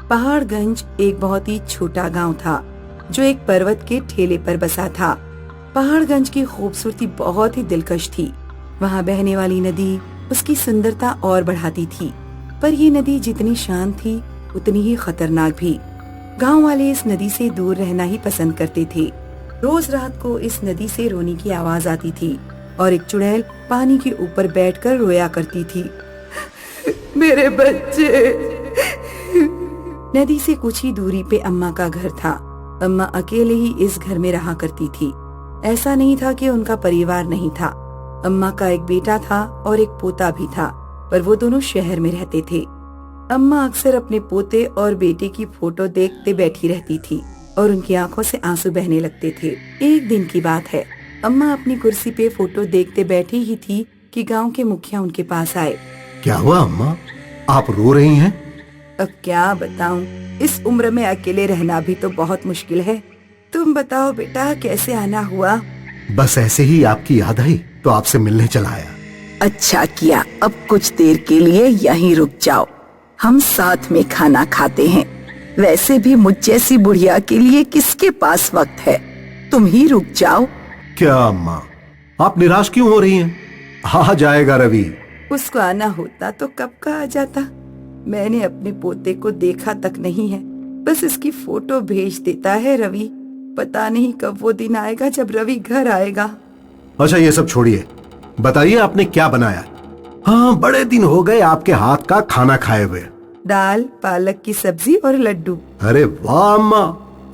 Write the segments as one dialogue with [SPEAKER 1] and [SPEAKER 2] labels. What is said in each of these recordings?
[SPEAKER 1] पहाड़गंज एक बहुत ही छोटा गांव था जो एक पर्वत के ठेले पर बसा था। पहाड़गंज की खूबसूरती बहुत ही दिलकश थी। वहाँ बहने वाली नदी उसकी सुंदरता और बढ़ाती थी, पर ये नदी जितनी शांत थी उतनी ही खतरनाक भी। गांव वाले इस नदी से दूर रहना ही पसंद करते थे। रोज रात को इस नदी से रोने की आवाज आती थी और एक चुड़ैल पानी के ऊपर बैठकर रोया करती थी, मेरे बच्चे। नदी से कुछ ही दूरी पे अम्मा का घर था। अम्मा अकेले ही इस घर में रहा करती थी। ऐसा नहीं था कि उनका परिवार नहीं था। अम्मा का एक बेटा था और एक पोता भी था, पर वो दोनों शहर में रहते थे। अम्मा अक्सर अपने पोते और बेटे की फोटो देखते बैठी रहती थी और उनकी आंखों से आंसू बहने लगते थे। एक दिन की बात है, अम्मा अपनी कुर्सी पे फोटो देखते बैठी ही थी कि गांव के मुखिया उनके पास आए।
[SPEAKER 2] क्या हुआ अम्मा, आप रो रही हैं?
[SPEAKER 1] अब क्या बताऊं, इस उम्र में अकेले रहना भी तो बहुत मुश्किल है। तुम बताओ बेटा, कैसे आना हुआ?
[SPEAKER 2] बस ऐसे ही आपकी याद आई तो आपसे मिलने चला आया।
[SPEAKER 3] अच्छा किया, अब कुछ देर के लिए यहीं रुक जाओ, हम साथ में खाना खाते हैं। वैसे भी मुझ जैसी बुढ़िया के लिए किसके पास वक्त है, तुम ही रुक जाओ।
[SPEAKER 2] क्या अम्मा, आप निराश क्यों हो रही हैं? आ जाएगा रवि।
[SPEAKER 1] उसको आना होता तो कब का आ जाता। मैंने अपने पोते को देखा तक नहीं है, बस इसकी फोटो भेज देता है रवि। पता नहीं कब वो दिन आएगा जब रवि घर आएगा।
[SPEAKER 2] अच्छा ये सब छोड़िए, बताइए आपने क्या बनाया? हाँ, बड़े दिन हो गए आपके हाथ का खाना खाए हुए।
[SPEAKER 1] दाल, पालक की सब्जी और लड्डू।
[SPEAKER 2] अरे वाह अम्मा,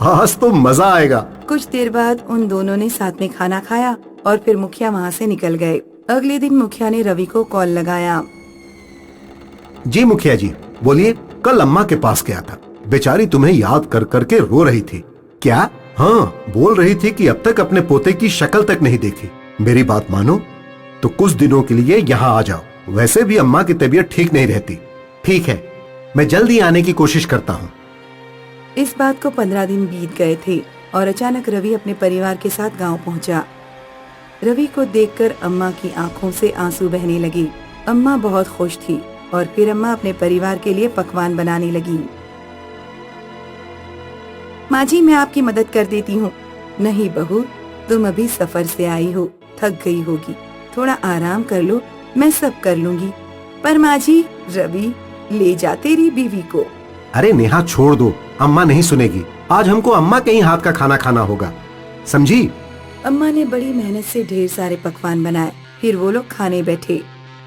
[SPEAKER 2] आज तो मजा आएगा।
[SPEAKER 1] कुछ देर बाद उन दोनों ने साथ में खाना खाया और फिर मुखिया वहाँ से निकल गए। अगले दिन मुखिया ने रवि को कॉल लगाया।
[SPEAKER 2] जी मुखिया जी, बोलिए। कल अम्मा के पास गया था, बेचारी तुम्हें याद कर करके रो रही थी। क्या? हाँ, बोल रही थी कि अब तक अपने पोते की शक्ल तक नहीं देखी। मेरी बात मानो तो कुछ दिनों के लिए यहाँ आ जाओ। वैसे भी अम्मा की तबीयत ठीक नहीं रहती। ठीक है, मैं जल्दी आने की कोशिश करता हूँ।
[SPEAKER 1] इस बात को 15 दिन बीत गए थे और अचानक रवि अपने परिवार के साथ गांव पहुंचा। रवि को देखकर अम्मा की आंखों से आंसू बहने लगे। अम्मा बहुत खुश थी और फिर अम्मा अपने परिवार के लिए पकवान बनाने लगी। माँ जी, मैं आपकी मदद कर देती हूँ। नहीं बहू, तुम अभी सफर से आई हो, थक गई होगी, थोड़ा आराम कर लो, मैं सब कर लूंगी। पर माँ जी, रवि ले जा तेरी बीवी को।
[SPEAKER 2] अरे नेहा, छोड़ दो, अम्मा नहीं सुनेगी। आज हमको अम्मा के ही हाथ का खाना खाना होगा, समझी?
[SPEAKER 1] अम्मा ने बड़ी मेहनत से ढेर सारे पकवान बनाए। फिर वो लोग खाने बैठे।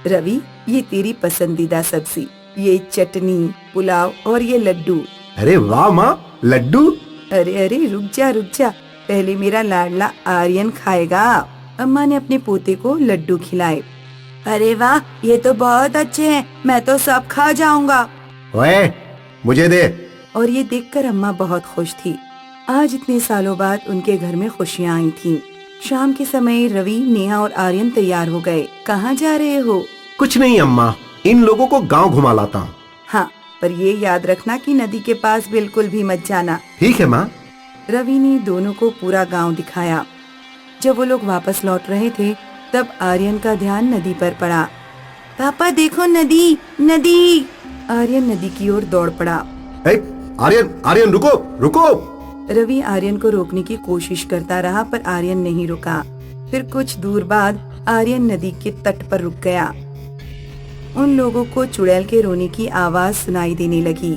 [SPEAKER 1] रवि, ये तेरी पसंदीदा सब्जी, ये चटनी, पुलाव और ये लड्डू।
[SPEAKER 2] अरे वाह माँ, लड्डू?
[SPEAKER 1] अरे अरे रुक जा, पहले मेरा लाडला आर्यन खाएगा। अम्मा ने अपने पोते को लड्डू खिलाए। अरे वाह, ये तो बहुत अच्छे हैं, मैं तो सब खा जाऊंगा।
[SPEAKER 2] ओए, मुझे दे।
[SPEAKER 1] और ये देखकर अम्मा बहुत खुश थी। आज इतने सालों बाद उनके घर में खुशियाँ आई थीं। शाम के समय रवि, नेहा और आर्यन तैयार हो गए। कहाँ जा रहे हो?
[SPEAKER 2] कुछ नहीं अम्मा, इन लोगों को गांव घुमा लाता हूँ।
[SPEAKER 1] हाँ, पर ये याद रखना कि नदी के पास बिल्कुल भी मत जाना।
[SPEAKER 2] ठीक है माँ।
[SPEAKER 1] रवि ने दोनों को पूरा गांव दिखाया। जब वो लोग वापस लौट रहे थे तब आर्यन का ध्यान नदी पर पड़ा। पापा देखो, नदी नदी। आर्यन नदी की ओर दौड़ पड़ा।
[SPEAKER 2] आर्यन रुको रुको।
[SPEAKER 1] रवि आर्यन को रोकने की कोशिश करता रहा पर आर्यन नहीं रुका। फिर कुछ दूर बाद आर्यन नदी के तट पर रुक गया। उन लोगों को चुड़ैल के रोने की आवाज सुनाई देने लगी।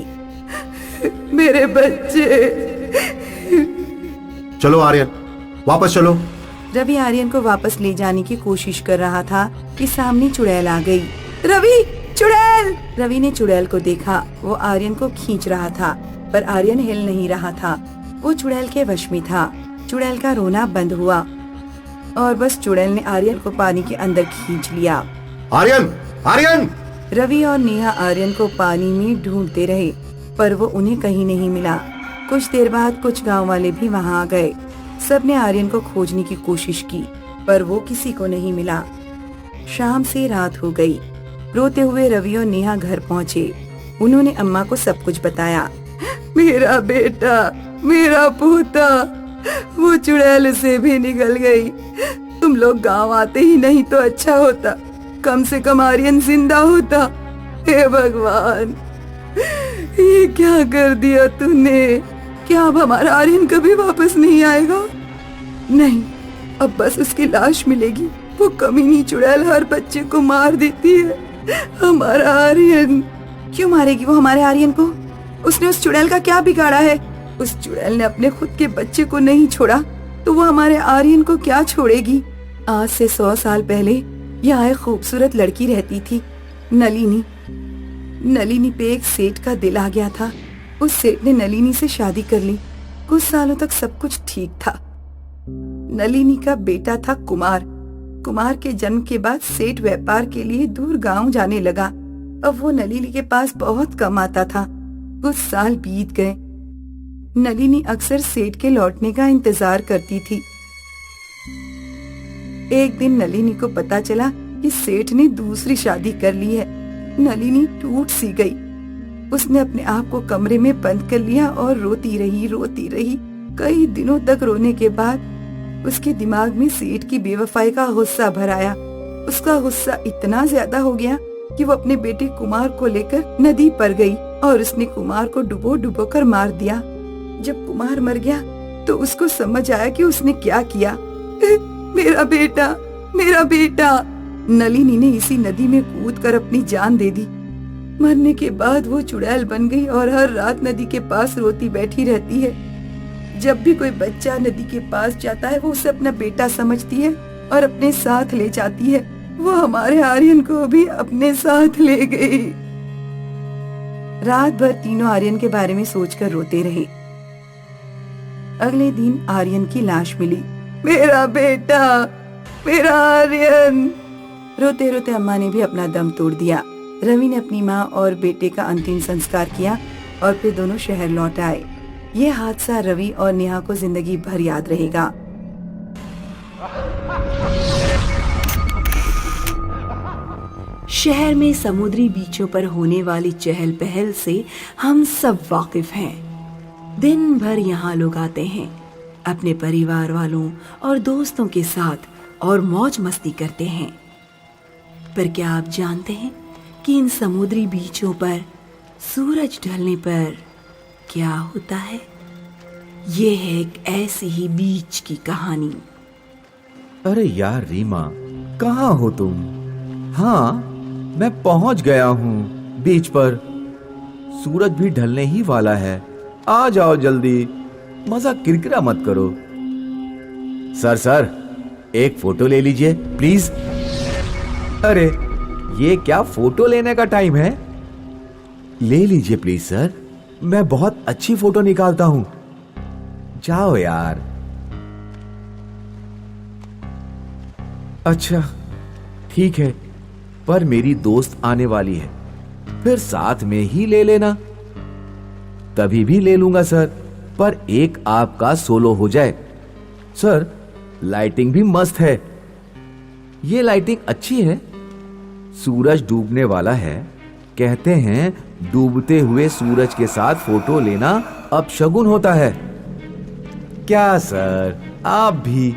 [SPEAKER 1] मेरे बच्चे।
[SPEAKER 2] चलो आर्यन, वापस चलो।
[SPEAKER 1] रवि आर्यन को वापस ले जाने की कोशिश कर रहा था कि सामने चुड़ैल आ गई। रवि, चुड़ैल! रवि ने चुड़ैल को देखा। वो आर्यन को खींच रहा था पर आर्यन हिल नहीं रहा था। वो चुड़ैल के वश में था। चुड़ैल का रोना बंद हुआ और बस चुड़ैल ने आर्यन को पानी के अंदर खींच लिया।
[SPEAKER 2] आर्यन, आर्यन!
[SPEAKER 1] रवि और नेहा आर्यन को पानी में ढूंढते रहे पर वो उन्हें कहीं नहीं मिला। कुछ देर बाद कुछ गांव वाले भी वहां आ गए। सबने आर्यन को खोजने की कोशिश की पर वो किसी को नहीं मिला। शाम से रात हो गई। रोते हुए रवि और नेहा घर पहुँचे। उन्होंने अम्मा को सब कुछ बताया। मेरा बेटा, मेरा पोता, वो चुड़ैल से भी निकल गई। तुम लोग गांव आते ही नहीं तो अच्छा होता, कम से कम आर्यन जिंदा होता। हे भगवान, ये क्या कर दिया तूने? क्या अब हमारा आर्यन कभी वापस नहीं आएगा? नहीं, अब बस उसकी लाश मिलेगी। वो कमीनी चुड़ैल हर बच्चे को मार देती है। हमारा आर्यन। क्यों मारेगी वो हमारे आर्यन को? उसने उस चुड़ैल का क्या बिगाड़ा है? उस चुड़ैल ने अपने खुद के बच्चे को नहीं छोड़ा तो वो हमारे आर्यन को क्या छोड़ेगी? आज से 100 साल पहले यहाँ एक खूबसूरत लड़की रहती थी, नलिनी। नलिनी पे एक सेठ का दिल आ गया था। उस सेठ ने नलिनी से शादी कर ली। कुछ सालों तक सब कुछ ठीक था। नलिनी का बेटा था कुमार। कुमार के जन्म के बाद सेठ व्यापार के लिए दूर गांव जाने लगा। अब वो नलिनी के पास बहुत कम आता था। कुछ साल बीत गए। नलिनी अक्सर सेठ के लौटने का इंतजार करती थी। एक दिन नलिनी को पता चला कि सेठ ने दूसरी शादी कर ली है। नलिनी टूट सी गई। उसने अपने आप को कमरे में बंद कर लिया और रोती रही। कई दिनों तक रोने के बाद उसके दिमाग में सेठ की बेवफाई का गुस्सा भर आया। उसका गुस्सा इतना ज्यादा हो गया कि वो अपने बेटे कुमार को लेकर नदी पर गई और उसने कुमार को डुबो कर मार दिया। जब कुमार मर गया तो उसको समझ आया कि उसने क्या किया। मेरा बेटा। नलिनी ने इसी नदी में कूदकर अपनी जान दे दी। मरने के बाद वो चुड़ैल बन गई और हर रात नदी के पास रोती बैठी रहती है। जब भी कोई बच्चा नदी के पास जाता है वो उसे अपना बेटा समझती है और अपने साथ ले जाती है। वो हमारे आर्यन को भी अपने साथ ले गई। रात भर तीनों आर्यन के बारे में सोचकर रोते रहे। अगले दिन आर्यन की लाश मिली। मेरा बेटा, मेरा आर्यन। रोते रोते अम्मा ने भी अपना दम तोड़ दिया। रवि ने अपनी माँ और बेटे का अंतिम संस्कार किया और फिर दोनों शहर लौट आए। ये हादसा रवि और नेहा को जिंदगी भर याद रहेगा। शहर में समुद्री बीचों पर होने वाली चहल पहल से हम सब वाकिफ हैं। दिन भर यहाँ लोग आते हैं, अपने परिवार वालों और दोस्तों के साथ और मौज मस्ती करते हैं। पर क्या आप जानते हैं कि इन समुद्री बीचों पर सूरज ढलने पर क्या होता है? ये है एक ऐसी ही बीच की कहानी।
[SPEAKER 4] अरे यार रीमा, कहाँ हो तुम? हाँ, मैं पहुंच गया हूँ बीच पर। सूरज भी ढलने ही वाला है। आ जाओ जल्दी, मजा किरकिरा मत करो। सर एक फोटो ले लीजिए प्लीज। अरे ये क्या फोटो लेने का टाइम है? ले लीजिए प्लीज सर, मैं बहुत अच्छी फोटो निकालता हूं। जाओ यार। अच्छा ठीक है, पर मेरी दोस्त आने वाली है, फिर साथ में ही ले लेना। तभी भी ले लूंगा सर, पर एक आपका सोलो हो जाए। सर लाइटिंग भी मस्त है। ये लाइटिंग अच्छी है। सूरज डूबने वाला है। कहते हैं डूबते हुए सूरज के साथ फोटो लेना अपशगुन होता है। क्या सर, आप भी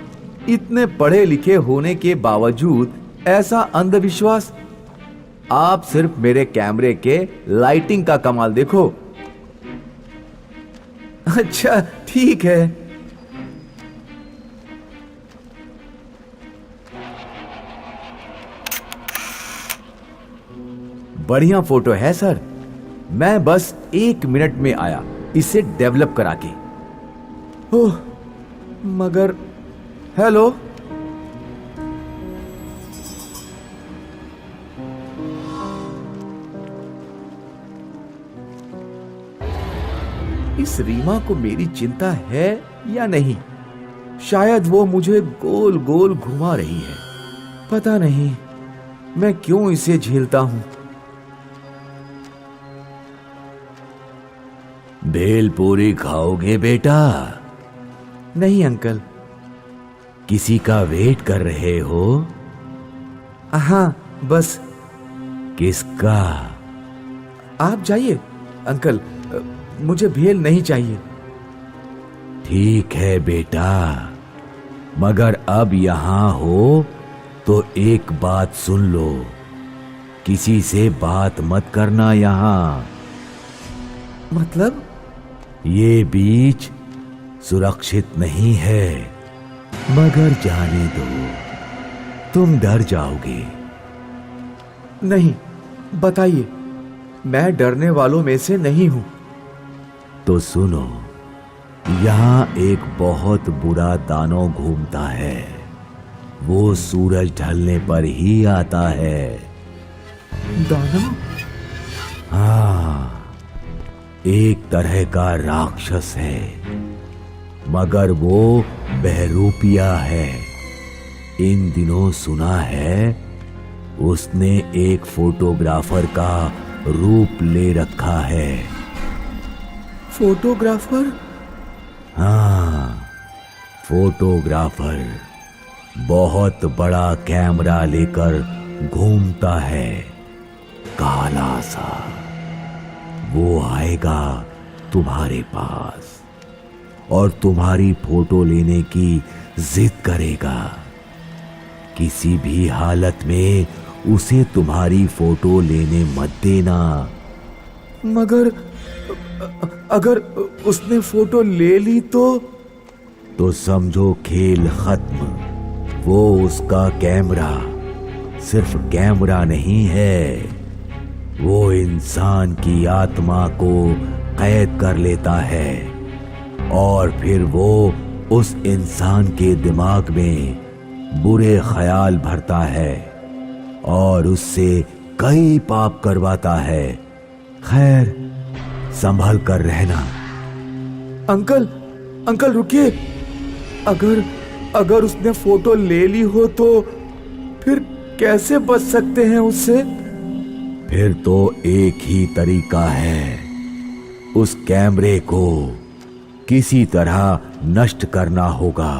[SPEAKER 4] इतने पढ़े लिखे होने के बावजूद ऐसा अंधविश्वास? आप सिर्फ मेरे कैमरे के लाइटिंग का कमाल देखो। अच्छा ठीक है। बढ़िया फोटो है सर। मैं बस 1 मिनट में आया इसे डेवलप करा के। ओह मगर हेलो, इस रीमा को मेरी चिंता है या नहीं? शायद वो मुझे गोल गोल घुमा रही है। पता नहीं मैं क्यों इसे झेलता हूं। भेलपूरी खाओगे बेटा? नहीं अंकल। किसी का वेट कर रहे हो? हाँ बस। किसका? आप जाइए अंकल, मुझे भेल नहीं चाहिए। ठीक है बेटा, मगर अब यहां हो तो एक बात सुन लो, किसी से बात मत करना यहां। मतलब? ये बीच सुरक्षित नहीं है, मगर जाने दो, तुम डर जाओगे। नहीं, बताइए, मैं डरने वालों में से नहीं हूं। तो सुनो, यहां एक बहुत बुरा दानव घूमता है। वो सूरज ढलने पर ही आता है। दानव? हाँ, एक तरह का राक्षस है, मगर वो बहरूपिया है। इन दिनों सुना है उसने एक फोटोग्राफर का रूप ले रखा है। फोटोग्राफर? हाँ, फोटोग्राफर बहुत बड़ा कैमरा लेकर घूमता है, काला सा। वो आएगा तुम्हारे पास और तुम्हारी फोटो लेने की जिद करेगा। किसी भी हालत में उसे तुम्हारी फोटो लेने मत देना। मगर अगर उसने फोटो ले ली तो समझो खेल खत्म। वो उसका कैमरा सिर्फ कैमरा नहीं है, वो इंसान की आत्मा को कैद कर लेता है और फिर वो उस इंसान के दिमाग में बुरे ख्याल भरता है और उससे कई पाप करवाता है। खैर, संभल कर रहना। अंकल रुकिए। अगर उसने फोटो ले ली हो तो फिर कैसे बच सकते हैं उससे? फिर तो एक ही तरीका है, उस कैमरे को किसी तरह नष्ट करना होगा।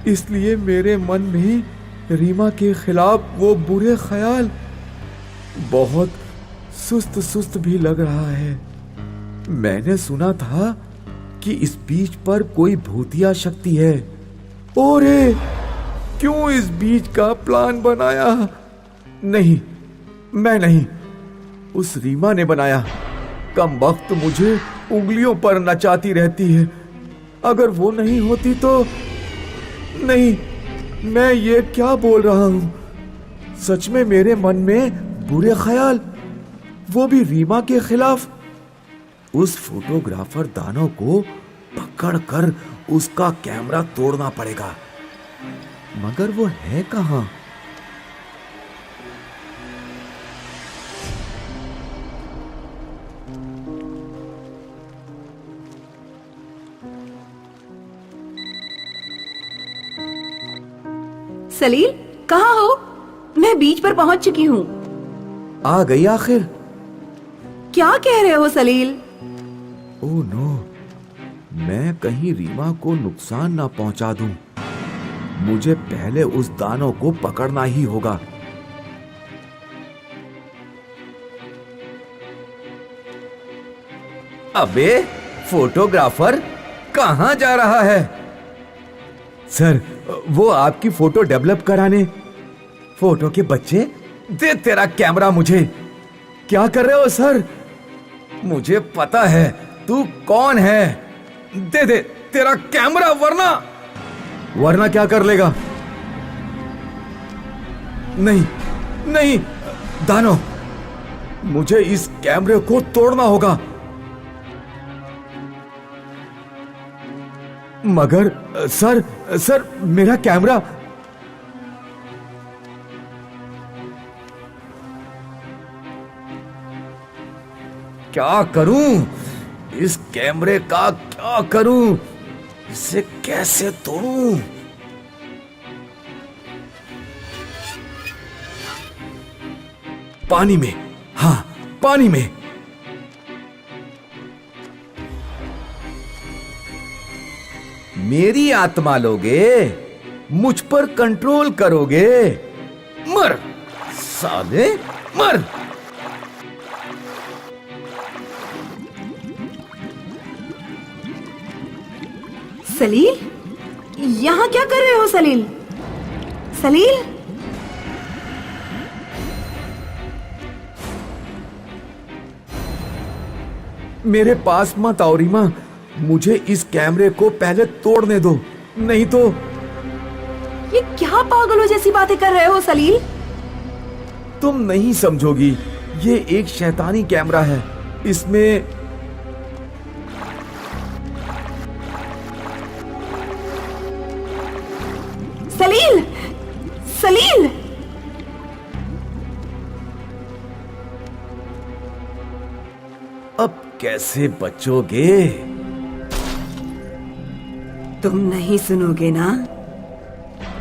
[SPEAKER 4] इसलिए मेरे मन में रीमा के खिलाफ वो बुरे ख्याल बहुत सुस्त भी लग रहा है। मैंने सुना था कि इस बीच पर कोई भूतिया शक्ति है। ओरे, क्यों इस बीच का प्लान बनाया? नहीं, मैं नहीं, उस रीमा ने बनाया। कम वक्त मुझे उंगलियों पर नचाती रहती है। अगर वो नहीं होती तो नहीं, मैं ये क्या बोल रहा हूं? सच में मेरे मन में बुरे ख्याल, वो भी रीमा के खिलाफ। उस फोटोग्राफर दानव को पकड़कर उसका कैमरा तोड़ना पड़ेगा। मगर वो है कहां?
[SPEAKER 3] सलील, कहाँ हो? मैं बीच पर पहुंच चुकी हूँ।
[SPEAKER 4] आ गई आखिर।
[SPEAKER 3] क्या कह रहे हो सलील?
[SPEAKER 4] ओह नो, मैं कहीं रीमा को नुकसान ना पहुंचा दूं। मुझे पहले उस दानव को पकड़ना ही होगा। अबे, फोटोग्राफर कहां जा रहा है? सर, वो आपकी फोटो डेवलप कराने। फोटो के बच्चे, दे तेरा कैमरा मुझे। क्या कर रहे हो सर? मुझे पता है तू कौन है। दे दे तेरा कैमरा, वरना क्या कर लेगा? नहीं दानव, मुझे इस कैमरे को तोड़ना होगा। मगर सर मेरा कैमरा। क्या करूं? इस कैमरे का क्या करूं? इसे कैसे तोड़ूं? पानी में, हाँ, पानी में। मेरी आत्मा लोगे, मुझ पर कंट्रोल करोगे। मर साले, मर।
[SPEAKER 3] सलील, यहाँ क्या कर रहे हो सलील? सलील,
[SPEAKER 4] मेरे पास मत आओ रीमा, मुझे इस कैमरे को पहले तोड़ने दो, नहीं तो।
[SPEAKER 1] ये क्या पागलों जैसी बातें कर रहे हो सलील?
[SPEAKER 4] तुम नहीं समझोगी, ये एक शैतानी कैमरा है। इसमें
[SPEAKER 1] सलील, सलील!
[SPEAKER 4] अब कैसे बचोगे?
[SPEAKER 1] तुम नहीं सुनोगे ना?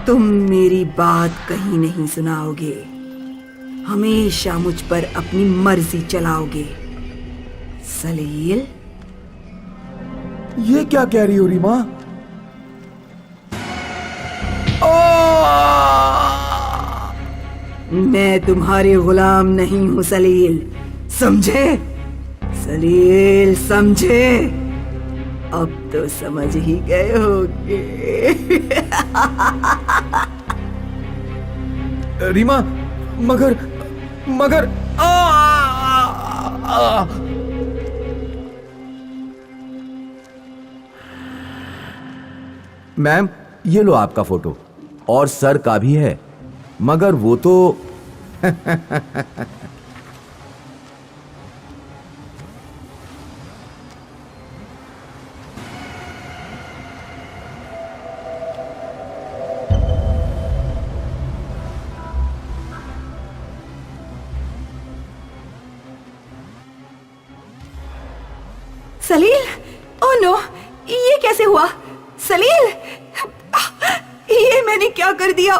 [SPEAKER 1] तुम मेरी बात कहीं नहीं सुनाओगे, हमेशा मुझ पर अपनी मर्जी चलाओगे। सलील,
[SPEAKER 4] ये क्या कह रही हो रीमा?
[SPEAKER 1] मैं तुम्हारे गुलाम नहीं हूं सलील, समझे? सलील समझे? अब तो समझ ही गए होगे।
[SPEAKER 4] रीमा, मगर मगर मैम, ये लो आपका फोटो, और सर का भी है, मगर वो तो
[SPEAKER 1] सलील, ओह नो, ये कैसे हुआ? सलील, ये मैंने क्या कर दिया?